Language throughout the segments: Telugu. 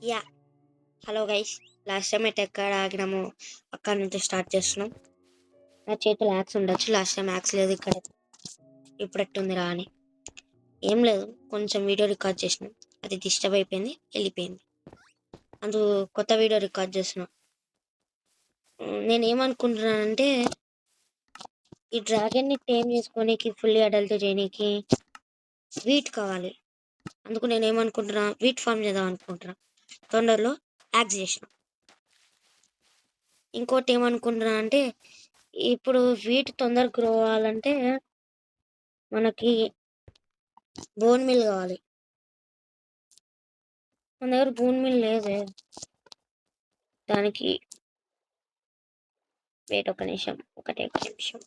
Yeah hello guys. Last time అయితే ఎక్కడ ఆగినామో అక్కడ నుంచి స్టార్ట్ చేస్తున్నాం. నా చేతిలో యాక్స్ ఉండొచ్చు, లాస్ట్ టైం యాక్స్ లేదు. ఇక్కడ ఇప్పుడు ఎట్టుంది రా అని ఏం లేదు, కొంచెం వీడియో రికార్డ్ చేసినాం, అది డిస్టర్బ్ అయిపోయింది, వెళ్ళిపోయింది. అందుకు కొత్త వీడియో రికార్డ్ చేసిన. నేను ఏమనుకుంటున్నానంటే ఈ డ్రాగన్ని టేమ్ చేసుకోనికి, ఫుల్లీ అడల్ట్ చేయడానికి వీట్ కావాలి. అందుకు నేను ఏమనుకుంటున్నా, వీట్ ఫామ్ చేద్దాం అనుకుంటున్నా. తొందరలో యాక్స్ చేసిన. ఇంకోటి ఏమనుకుంటున్నా అంటే ఇప్పుడు వీట్ తొందరగా గ్రో అవ్వాలంటే మనకి బోన్ మిల్ కావాలి. మన దగ్గర బోన్ మిల్ లేదే. దానికి వెయిట్ ఒక నిమిషం, ఒకటే ఒక నిమిషం.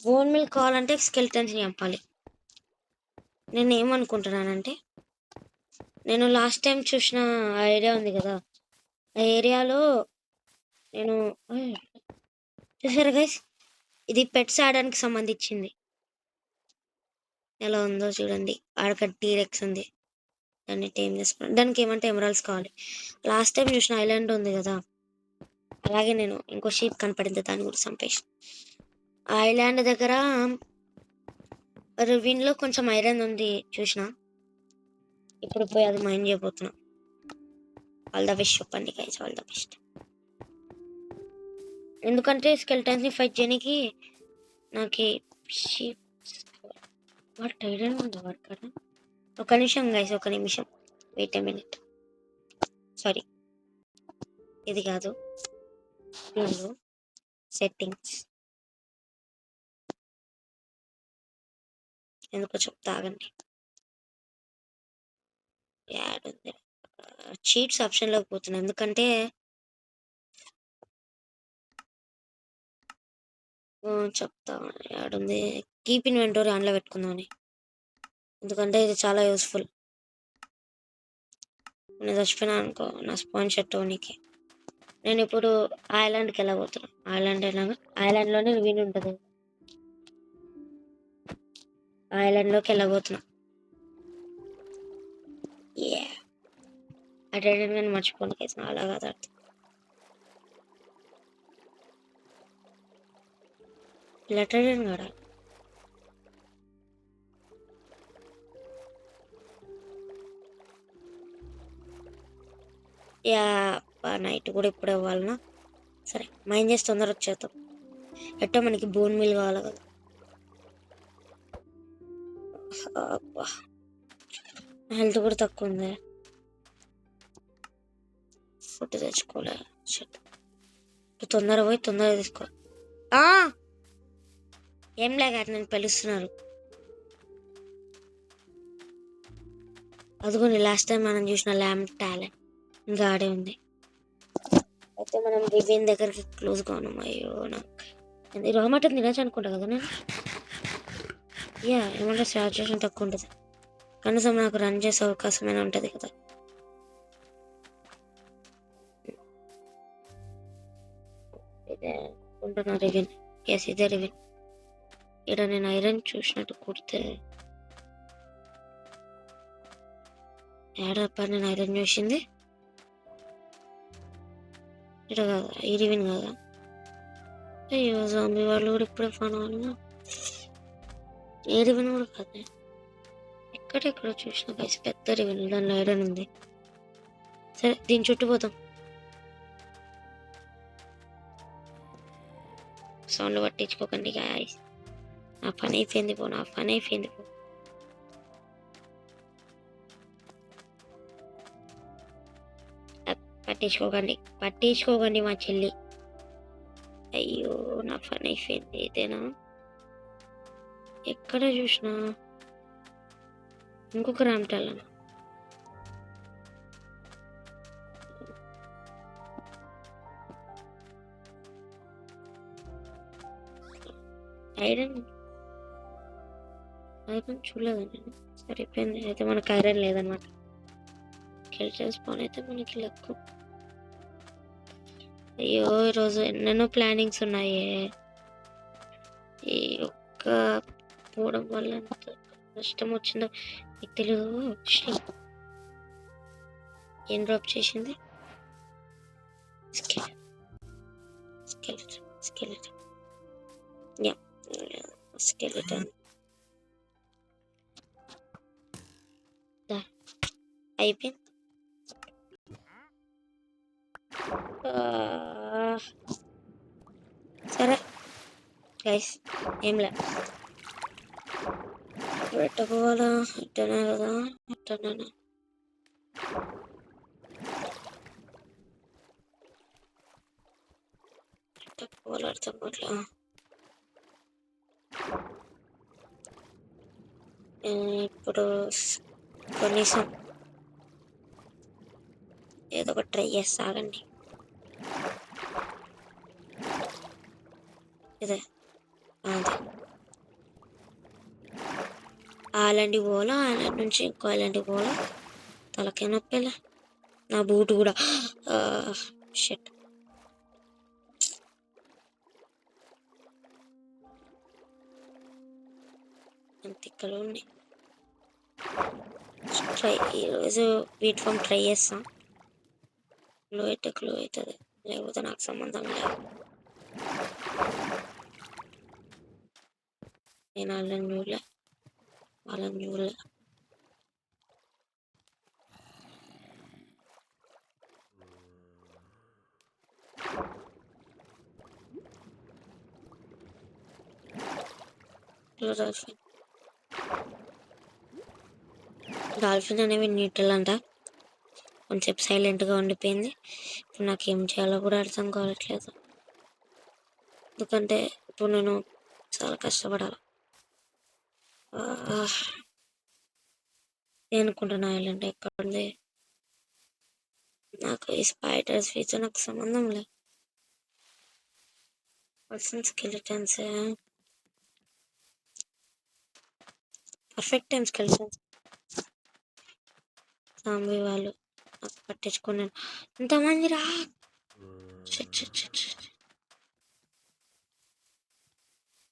బోన్ మిల్ కావాలంటే స్కెల్టన్స్ చంపాలి. నేను ఏమనుకుంటున్నానంటే, నేను లాస్ట్ టైం చూసిన ఐడియా ఉంది కదా, ఆ ఏరియాలో నేను చూసారా గైస్, ఇది పెట్స్ ఆడడానికి సంబంధించింది. ఎలా ఉందో చూడండి, ఆడక టీరెక్స్ ఉంది, దాన్ని టేమ్ చేసుకున్నాను. దానికి ఏమంటే ఎమరాల్డ్స్ కావాలి. లాస్ట్ టైం చూసిన ఐలాండ్ ఉంది కదా, అలాగే నేను ఇంకో షీప్ కనపడింది, దాన్ని కూడా చంపేసి. ఆ ఐలాండ్ దగ్గర రువిన్లో కొంచెం ఐరన్ ఉంది చూసిన. ఇప్పుడు పోయి అది మైండ్ చేయబోతున్నా. ఆల్ ద బెస్ట్ చెప్పండి గైస్, ఆల్ ద బెస్ట్. ఎందుకంటే స్కెల్టన్స్ని ఫైట్ చేయడానికి నాకు షీప్ వాడు ఐరన్ ఉంది వర్కర్. ఒక నిమిషం గైస్, ఒక నిమిషం, వెయిట్ ఎ మినిట్. సారీ, ఇది కాదు, దీనిలో సెట్టింగ్స్ ఎందుకో చెప్తా ఆగండి. యాడ్ ఉంది, చీట్స్ ఆప్షన్లోకి పోతున్నాను. ఎందుకంటే చెప్తా, యాడ్ ఉంది, కీప్ ఇన్వెంటరీ ఆన్లో పెట్టుకుందామని. ఎందుకంటే ఇది చాలా యూస్ఫుల్. నేను చచ్చిపోయినా అనుకో, నా స్పాన్ షర్ట్ నీకే. నేను ఇప్పుడు ఐలాండ్కి వెళ్ళబోతున్నాను. ఐలాండ్ ఎలాగా, ఐలాండ్లోనే రువిన్ ఉంటుంది, ఐలాండ్లోకి వెళ్ళబోతున్నా. ఏ అటెండ్ కానీ మర్చిపోను కేసు, అలా కాదు అర్థం. లెటర్ కూడా యా నైట్ కూడా ఇప్పుడు ఇవ్వాలన్నా సరే, మైండ్ చేసి తొందర వచ్చేద్దాం. ఎట్టో మనకి బోన్ మిల్ కావాలి కదా. హెల్త్ కూడా తక్కువ ఉంది, ఫుడ్ తెచ్చుకోలే. తొందర పోయి తొందరగా తీసుకో. ఏం లేక నన్ను పిలుస్తున్నారు. అదిగోని లాస్ట్ టైం మనం చూసిన ల్యాంప్ టాలెంట్ ఇంకా ఆడే ఉంది. అయితే మనం రివీన్ దగ్గరికి క్లోజ్గా ఉన్నాం. అయ్యో నాకు రామటం తినచ్చు అనుకుంటా కదా నేను. ఏమంటే సాచురేషన్ తక్కువ ఉంటుంది, కనీసం నాకు రన్ చేసే అవకాశమైనా ఉంటుంది కదా. ఇదే అనుకుంటున్నా రివిన్. ఎస్, ఇదే రివిన్. ఇక్కడ నేను ఐరన్ చూసినట్టు కుడితే ఏడప్ప నేను ఐరన్ చూసింది. ఇక్కడ కాదా, ఈ రివిన్ కాదా? అయ్యో జాంబీ వాళ్ళు కూడా ఇప్పుడే ఫాన్ అవ్వాలి. ఏ రివిన్ కూడా కాదు, ఎక్కడెక్కడ చూసిన కలిసి పెద్ద రివిన్, దానిలో ఐరన్ ఉంది. సరే, దీని చుట్టూ పోతాం. సౌండ్ పట్టించుకోకండి గాయస్, నా పని అయిపోయింది పో, నా పని అయిపోయింది పో. పట్టించుకోకండి మా చెల్లి. అయ్యో నా పని అయిపోయింది. ఇదేనా, ఎక్కడ చూసినా ఇంకొక రామటాల. ఐరన్ చూడలేదు నేను. సరిపోయింది, అయితే మనకు ఐరన్ లేదనమాట. కెల్చర్ స్పాన్ అయితే మనకి లక్కు. అయ్యో ఈరోజు ఎన్నెన్నో ప్లానింగ్స్ ఉన్నాయి, ఈ ఒక్క పోవడం వల్ల నష్టం వచ్చిందో మీకు తెలియదు. ఏం డ్రాప్ చేసింది? స్కెలిటన్ యా స్కెలిటన్ అయిపోయింది. సరే గైస్, ఏం లే పెట్టకపోవాలా ఇట్టనే కదా, ఇట్టనే పెట్టకపోవాలి అర్థం అట్లా. ఇప్పుడు కనీసం ఏదో ఒకటి ట్రై చేస్తాగండి. ఇదే అదే ఐలాండ్కి పోవాలా, ఐలాండ్ నుంచి ఇంకో ఐలాండ్కి పోవాలా, తలకే నొప్పిలే. నా బూట్ కూడా షెట్. అంత ఇక్కడ ఉన్నాయి. ట్రై ఈరోజు వీట్ ఫామ్ ట్రై చేస్తాం. క్లో అవుతుంది, లేకపోతే నాకు సంబంధం లేదు. నేను వాళ్ళని చూడలే, వాళ్ళని చూడలే. డాల్ఫిన్ అనేవి న్యూట్రల్ అంట, కొంచెం సైలెంట్గా ఉండిపోయింది. ఇప్పుడు నాకు ఏం చేయాలో కూడా అర్థం కావట్లేదు, ఎందుకంటే ఇప్పుడు నేను చాలా కష్టపడాలి. నేను అనుకుంటున్నా ఐలాండ్ ఎక్కడ ఉంది, నాకు ఈ స్పైడర్స్ వీటితో నాకు సంబంధం లేదు. Skeletons perfect time skeletons. సాంబి వాళ్ళు నాకు పట్టించుకున్నాను. ఇంతమంది రా,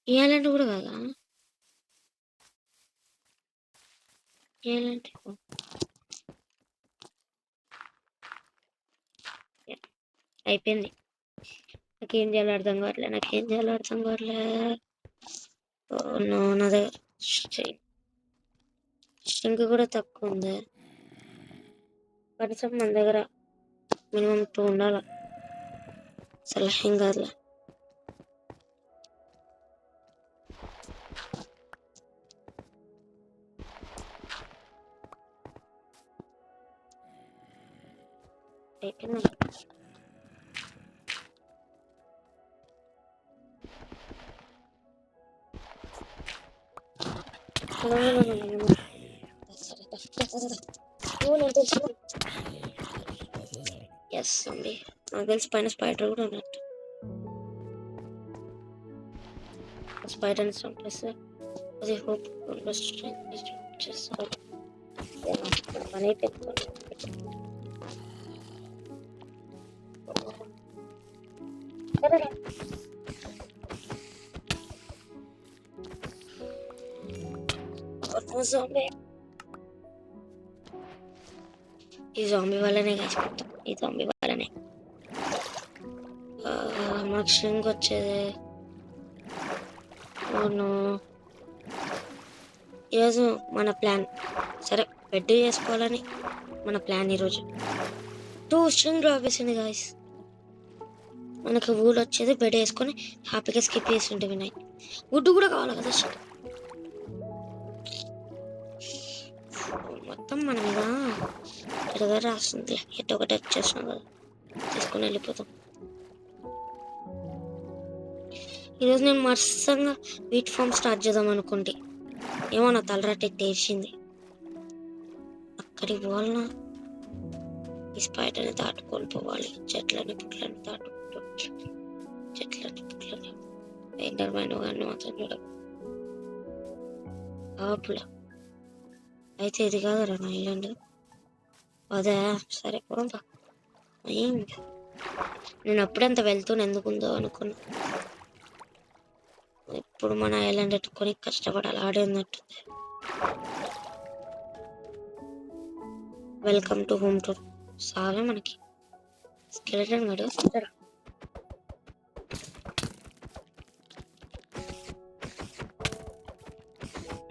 ఈ ఐలాండ్ కూడా కదా, ఈ ఐలాండ్ అయిపోయింది. నాకేం చేయాలో అర్థం కావట్లే. నా దగ్గర స్ట్రింగ్ కూడా తక్కువ ఉంది. కనీసం మన దగ్గర మినిమం 2 ఉండాల. అసలు ఏం కాదులే. అయిపోయింది. ఎస్ అండి, నాకు తెలిసి పైన స్పైడర్ కూడా ఉన్నట్టు. స్పైడర్ని చంపేస్తే అది హోప్ చేస్తారు. పని అయిపోయింది. ఈ జాంబీ వల్లనే కాసిపోతాం, ఈ జాంబీ వల్లనే మాకు స్ట్రింగ్ వచ్చేది. అవును, ఈరోజు మన ప్లాన్ సరే బెడ్ చేసుకోవాలని మన ప్లాన్. ఈరోజు 2 స్ట్రింగ్ డ్రాప్ చేసింది గాయస్. మనకు వుడ్ వచ్చేది, బెడ్ వేసుకొని హ్యాపీగా స్కిప్ చేసి ఉంటుంది. నైట్ వుడ్ కూడా కావాలి కదా. మొత్తం మన మీద ఎడగా రాస్తుంది. ఎట్ ఒకటి వచ్చేసినాం కదా, తీసుకొని వెళ్ళిపోతాం. ఈరోజు నేను మర్సంగా వీట్ ఫామ్ స్టార్ట్ చేద్దాం అనుకుంటే ఏమో నా తలరాట ఎట్టేసింది. అక్కడికి పోవాలన్నా ఈ స్పైడర్ని దాటుకొని పోవాలి. చెట్లని పుట్లని దాటుకుంటూ, చెట్లని పుట్లని ఎండర్మైన వాడిని మాత్రం చూడ ఆపులా. అయితే ఇది కాదురా నా ఐలాండ్, అదే సరే పోంపా. ఏం నేను అప్పుడంత వెళ్తూనే ఎందుకుందో అనుకున్నా. ఇప్పుడు మన ఐలాండ్ ఎట్టుకొని కష్టపడాలి, ఆడేన్నట్టుంది. Welcome to home tour. చాలా మనకి స్కెలెటన్ గడు.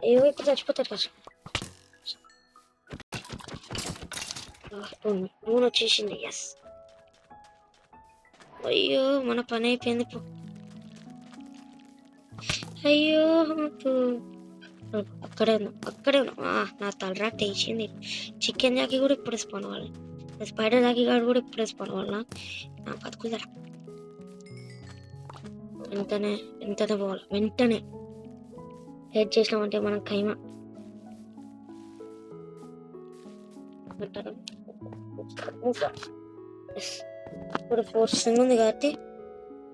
అయ్యో ఇప్పుడు చచ్చిపోతారు ఫస్ట్. నూనె వచ్చేసింది. ఎస్. అయ్యో మన పని అయిపోయింది. అయ్యో అక్కడే ఉన్నా. నా తలరా టేసింది. చికెన్ జాకి కూడా ఇప్పుడే స్పాన్ అవ్వాలి. స్పైడర్ జాకి గాడు కూడా ఇప్పుడే స్పాన్ అవ్వాలా. నా బతుకుదరా వెంటనే పోవాలి. వెంటనే హెడ్ చేసినామంటే మనం ఖైమా. ఇప్పుడు ఫోర్సింగ్ ఉంది కాబట్టి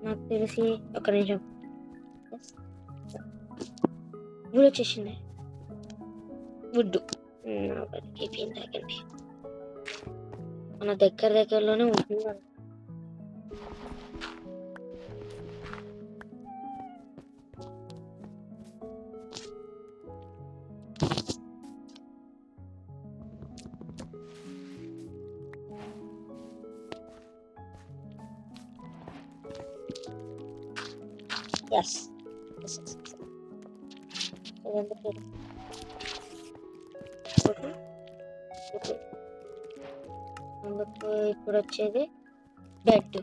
నాకు తెలిసి ఒక నిమిషం వుడ్ వచ్చేసింది. వుడ్ అయిపోయింది. మన దగ్గరలోనే ఉంటుంది. ఎస్ అందుకు ఇప్పుడు వచ్చేది బెడ్.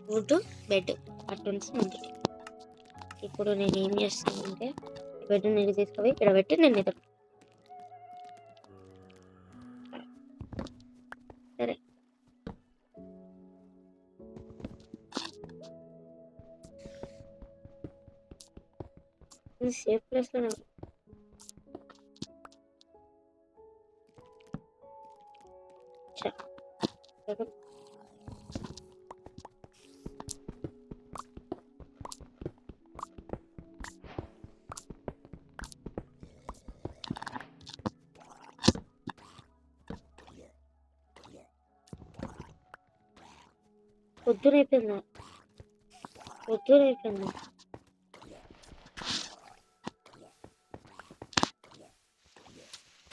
వుడ్ బెడ్ అటువంటి. ఇప్పుడు నేను ఏం చేస్తానంటే బెడ్ నీళ్ళు తీసుకొని ఇక్కడ పెట్టి నేను నిద్ర. సరే సేఫ్ ప్లేస్ లో పొద్దునైపోయిందా?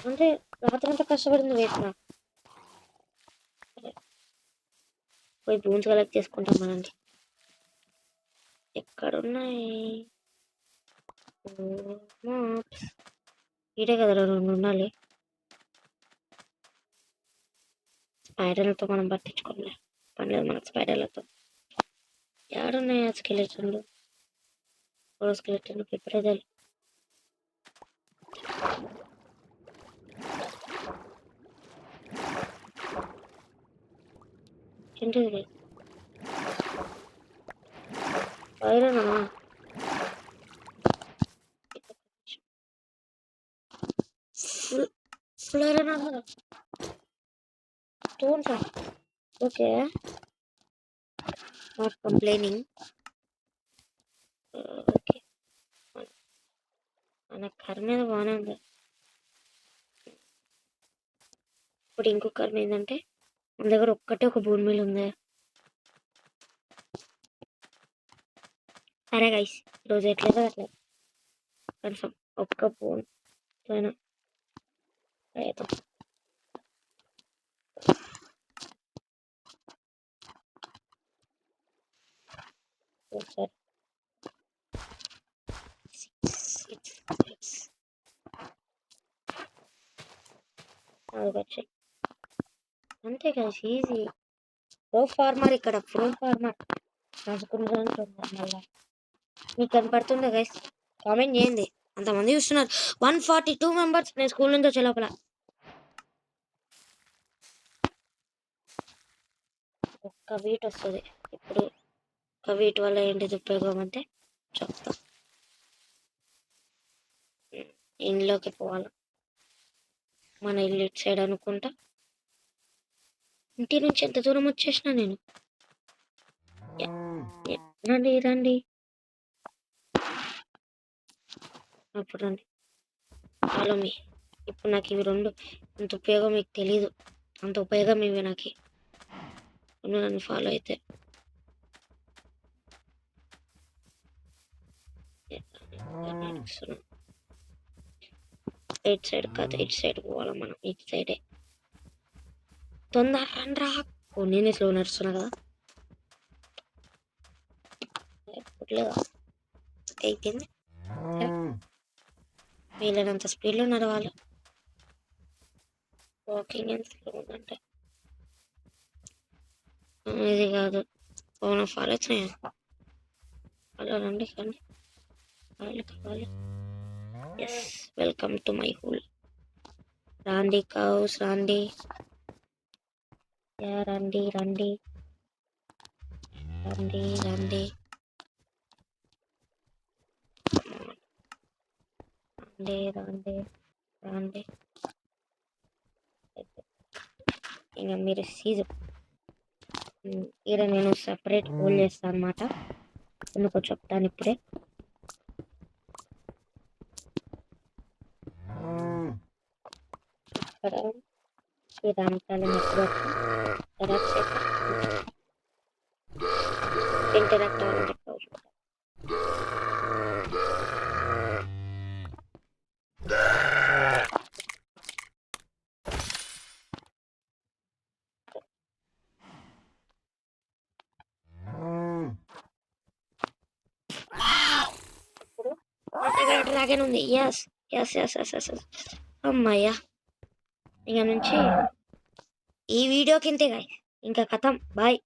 అంటే రాత్రి అంతా కష్టపడింది వేసిన. పోయి బూన్స్ కలెక్ట్ చేసుకుంటాం మనండి. ఎక్కడున్నాయి? ఇడే కదా 2 ఉండాలి. స్పైడర్లతో మనం పట్టించుకోలే పనిలేదు మనకు. స్పైడర్లతో ఏడున్నాయి ఆ స్కెలెటన్లు? స్కెలెటన్ ప్రిపరేదాలి. ఏంటిది? ఐరనా? ఫుల్ ఐరన్ అన్నదా? Stones. Okay, not complaining. Okay, మన కర్మ మీద బాగానే ఉంది. ఇప్పుడు ఇంకో కర్మ ఏంటంటే మన దగ్గర ఒక్కటే ఒక బోన్ మీల్ ఉంది. సరే గైస్, ఈరోజు ఎట్లేదు అట్లా కన్ఫర్మ్ ఒక్క బోన్ పైన సరే. అంతే కదా, ఈజీ. ప్రో ఫార్మర్ ఇక్కడ ప్రో ఫార్మర్ రాసుకుంటాను. మళ్ళా మీకు కనపడుతుందా గైస్? కామెంట్ చేయండి. అంతమంది చూస్తున్నారు. 142 మెంబర్స్. నేను స్కూల్ నుంచి వచ్చే లోపల ఒక్క వీట్ వస్తుంది. ఇప్పుడు ఒక వీట్ వల్ల ఏంటిది ఉపయోగం అంటే చెప్తా. ఇంట్లోకి పోవాలి. మన ఇల్లు ఇటు సైడ్ అనుకుంటా. ఇంటి నుంచి ఎంత దూరం వచ్చేసినా నేను. రండి అప్పుడు రండి. Follow me. ఇప్పుడు నాకు ఇవి 2 అంత ఉపయోగం మీకు తెలీదు. అంత ఉపయోగం ఇవి నాకు. నన్ను ఫాలో అయితే ఇటు సైడ్ కాదు, ఇటు సైడ్ పోవాలి మనం. ఇటు సైడే తొందర రండి రా. నేనే స్లో నడుస్తున్నా కదా. లేదా అయిపోయింది. వీళ్ళనంత స్పీడ్లో నడవాలి. వాకింగ్ ఎంత స్లో ఉందంటే ఇది కాదు. ఫోన్ ఫాలో వచ్చినాయా? హలో రండి కానీ కావాలి. Yes, welcome to my hole. రాండి కౌస్ రండి. రండి రండి రండి రండి రండి రండి రండి. ఇంకా మీరు సీజన్ ఇక్కడ నేను సపరేట్ హోల్ చేస్తాను అనమాట. ఎందుకో చెప్తాను ఇప్పుడే. ఇక్కడ ఇదంతా నెట్వర్క్ ఇంటరాక్ట్ అవ్వాలని చెప్పవచ్చు. డ్రాగన్ ఉంది. Yes yes yes yes yes yes. అమ్మయ్యా, ఇక నుంచి ఈ వీడియోకి ఇంతే గాయ్. ఇంకా కథం. బాయ్.